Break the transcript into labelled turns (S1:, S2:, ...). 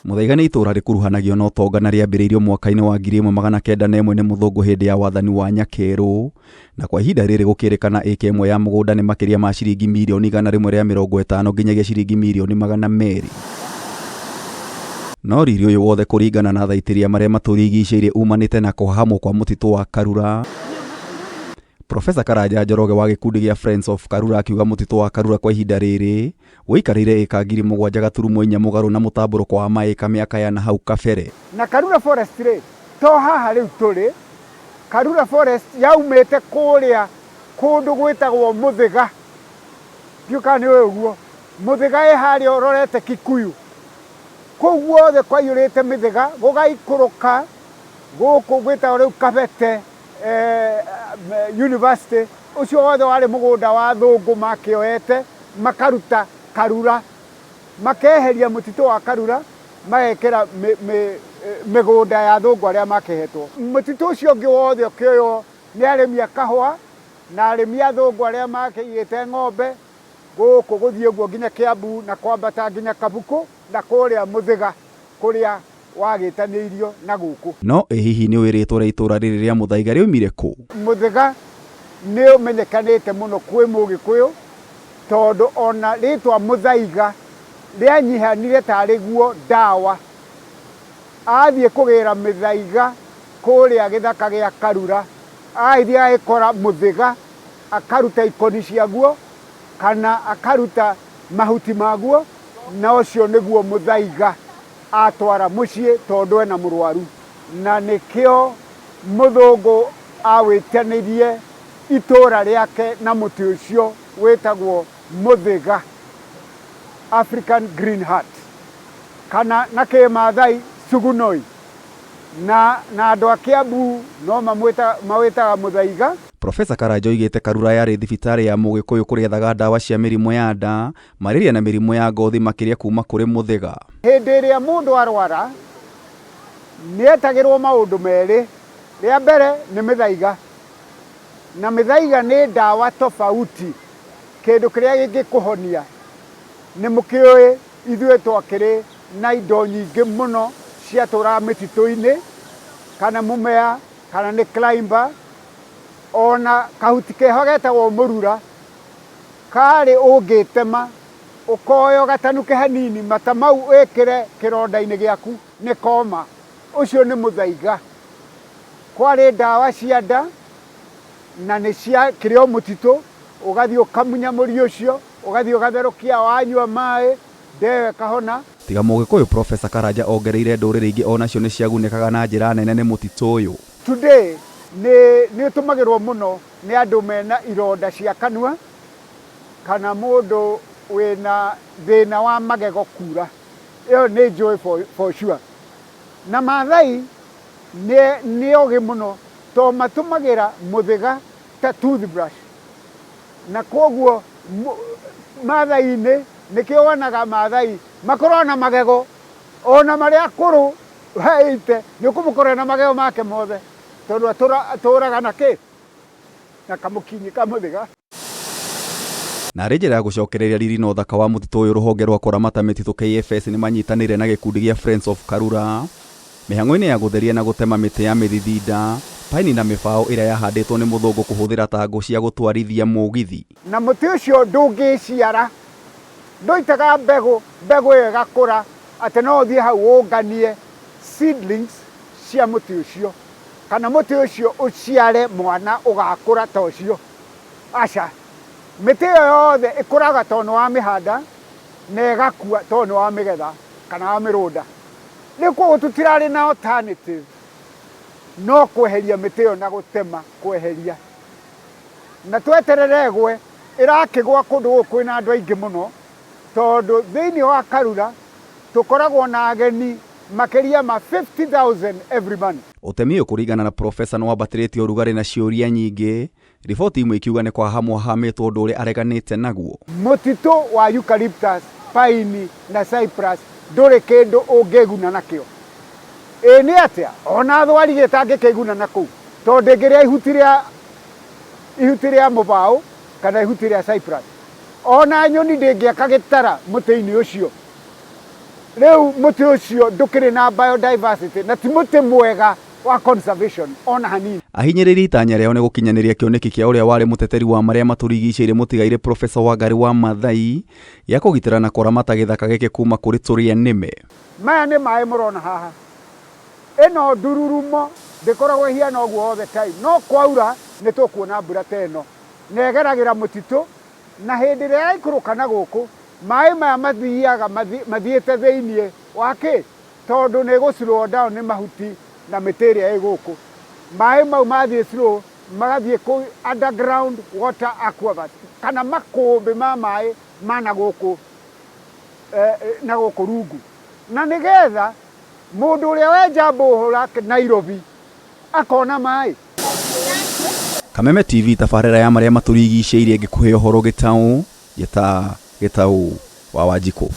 S1: Muthaiga nĩ itura rikuruhanagio na utonga na riambiriirio mwakaini wa 1901 nĩ muthũngũ hindi ya wathani wa nyakeru, na kwa ihinda rĩrĩ gũkĩrĩkana ĩka ĩmwe ya mũgũnda nĩ makĩria ma ciringi mirioni 150 nginyagia ciringi mirioni 200. No riri ũyũ wothe kũringana na thaitĩria marĩa matũrigicĩirie umanĩte na kũhahamwo kwa mũtitũ wa Karura. Profesa Karanja Njoroge wa gĩkundi gĩa Friends of Karura akiuga mũtitũ wa Karura kwa ihinda rĩrĩ wĩikarĩire ĩka 7,400 mũgarũ na mũtambũrũko wa maĩka mĩaka ya na hau kabere.
S2: Na Karura Forest rĩ, to haha rĩu tũrĩ, Karura Forest yaumĩte kũrĩa kũndũ gwĩtagwo Muthaiga. Ndiũka nĩ ũguo. Muthaiga ĩ harĩa ũrorete Kikuyu. Kũu guothe kwaiyũrĩte mĩthaiga, gũgaikũrũka gũkũ gwĩtagwo rĩu Kabete University. Ũcio wothe warĩ mũgũnda wa thũngũ makĩoete makaruta Karura, makeheria mũtitũ wa Karura magekĩra mĩgũnda ya thũngũ arĩa makĩhetwo. Mũtitũ ũcio ũngĩ wothe ũkĩoywo nĩ arĩmi a kahũa na arĩmi a thũngũ arĩa makĩigĩte ng'ombe gũkũ gũthiĩ ũguo nginya Kiambu na kwambata nginya Kabuku na kũrĩa Muthaiga kũrĩa wagĩtanĩirio na gũkũ.
S1: No hihi nĩ wĩrĩtwo rĩa itura rĩrĩ rĩa Muthaiga rĩoimire kũ?
S2: Muthaiga nĩ ũmenyekanĩte mũno kwĩ Mũgĩkũyũ, tondũ ona rĩtwa Muthaiga rĩanyihanire tarĩ guo ndawa. Athiĩ kũgĩra mĩthaiga kũrĩa gĩthaka gĩa Karura, athiĩ agĩkora Muthaiga akaruta ikoni ciaguo kana akaruta mahuti maguo, na ũcio nĩguo Muthaiga atwara mũciĩ tondũ ena mũrwaru. Na nĩkĩo mũthũngũ awĩtanĩrie itura rĩake na mũtĩ ũcio wĩtagwo Muthaiga, African Green Heart, kana na kĩmathai Sugunoi, na andũ a Kiambu no mawĩtaga Muthaiga.
S1: Profesa Karanja oigĩte Karura yarĩ thibitarĩ ya Mũgĩkũyũ kũrĩethaga ndawa cia mĩrimũ ya nda, malaria na mĩrimũ ya ngothi makĩria kuma kũrĩ Muthaiga.
S2: Hĩndĩ ĩrĩa mũndũ arwara nĩetagĩrwo maũndũ merĩ. Rĩa mbere nĩ mĩthaiga, na mĩthaiga nĩ ndawa tofauti, kĩndũ kĩrĩa gĩngĩkũhonia. Nĩ mũkĩũĩ ithuĩ twakĩrĩ na indo nyingĩ mũno ciatũraga mĩtitũ-inĩ, kana mũmea kana nĩ climber, ona kahuti keho getagwo mũrura karĩ ũngĩtema ũkoyo gatanuke hanini, mata mau wĩkĩre kĩronda-inĩ gĩaku nĩ koma. Ũcio nĩ Muthaiga. Kwarĩ ndawa cia nda na nĩ ciakĩrĩ o mũtitũ, ũgathiĩ ũkamunya mũri ũcio, ũgathiĩ ũgatherũkia, wanyua maĩ ndewe kahona.
S1: Tiga Mũgĩkũyũ, Profesa Karanja ongereire ndũrĩrĩ ingĩ onacio nĩ ciagunĩkaga na njĩra nene nĩ mũtitũ ũyũ.
S2: Today nĩ ũtũmagĩrwo mũno nĩ andũ mena ironda cia kanua kana mũndũ wĩna thĩna wa magego kura. Ĩyo nĩ njũĩ for sure. Na Maathai nĩ ogĩ mũno to matũmagĩra Muthaiga ta toothbrush, na koguo Maathai-inĩ nĩkĩo wonaga Maathai makorwo na magego ona marĩa akũrũ haite nĩ ũkũmũkorwo na magego make mothe, tondũ atũraga na kĩ na kamũkinyi ka Muthaiga.
S1: Na rĩ njĩra ya gũcokereria riri na ũthaka wa mũtitũ ũyũ, rũhonge rwa kũramata mĩtitũ KFS nĩ manyitanĩire na gĩkundi gĩa Friends of Karura mĩhang'o-inĩ ya gũtheria na gũtema mĩtĩ ya mĩthithinda, paini na mĩbaũ ĩrĩa yahandĩtwo nĩ mũthũngũ kũhũthĩra ta ngũ cia gũtwarithia mũgithi. Na
S2: mũtĩ ũcio ndũngĩciara, ndũitaga mbegũ ĩyo ĩgakũra atĩ no ũthiĩ hau ũnganie seedlings cia mũtĩ ũcio, kana mũtĩ ũcio ũciare mwana ũgakũra ta ũcio. Aca, mĩtĩ ĩyo yothe ĩkũraga tondũ nĩ wamĩhanda na ĩgakua tondũ nĩ wamĩgetha kana wamĩrũnda. Rĩu koguo tũtirarĩ na alternative no kweheria mĩtĩ ĩyo na gũtema kweheria. Na tweterere ĩgwe, ĩrakĩgwa kũndũ gũkũ kwĩna andũ aingĩ mũno, tondũ thĩinĩ wa Karura tũkoragwo na ageni makĩria ma 50,000 every month.
S1: Ũtemi ũyũ kũringana na Profesa nĩ wambatĩrĩtie ũrugarĩ na ciũria nyingĩ, riboti imwe ikiuga nĩ kwahamwahamĩtwo ũndũ ũrĩa areganĩte naguo.
S2: Mũtitũ wa eucalyptus, paini na cypress ndũrĩ kĩndũ ũngĩguna nakĩo. Ĩ nĩ atĩa ona thwari gĩtangĩkĩguna na kũu, tondũ ngĩrĩa ihuti rĩa mũbaũ kana ihuti rĩa cypress, ona nyoni ndĩngĩaka gĩtara mũtĩ-inĩ ũcio. Riu muti ucio ndukiri na biodiversity na ti muti mwega wa conservation ona hanini.
S1: Ahinyĩrĩirie itanya rĩao nĩ gũkinyanĩria kĩoneki kĩa ũrĩa warĩ mũteteri wa marĩa matũrigicĩirie mũtigaire Profesa Wangari wa Maathai ya kũgitĩra na kũramata gĩthaka gĩkĩ kuma kũrĩ tũrĩa nĩme.
S2: Maya nĩ maĩ mũrona haha, ĩno ndururumo ndĩkoragwo hiana ũguo all the time, no kwaura nĩ tũkuona mbura ta ĩno na ĩgeragĩra mũtitũ, na hĩndĩ ĩrĩa yaikũrũka na gũkũ maĩ maya mathiaga mathiĩte thĩiniĩ wa kĩ, tondũ nĩ gũ slow down nĩ mahuti na mĩtĩ ĩrĩa ĩ gũkũ. Maĩ mau mathiĩ slow magathiĩ kũ underground water aquifers kana makũmbĩ ma maĩ ma na gũkũ rungu, na nĩgetha mũndũ ũrĩa wenja mbũhũra Nairobi akona maĩ.
S1: Kameme TV tabarĩra ya marĩa matũrigicĩirie ngĩkũhe ũhoro gĩtaũ wa Wanjikũ.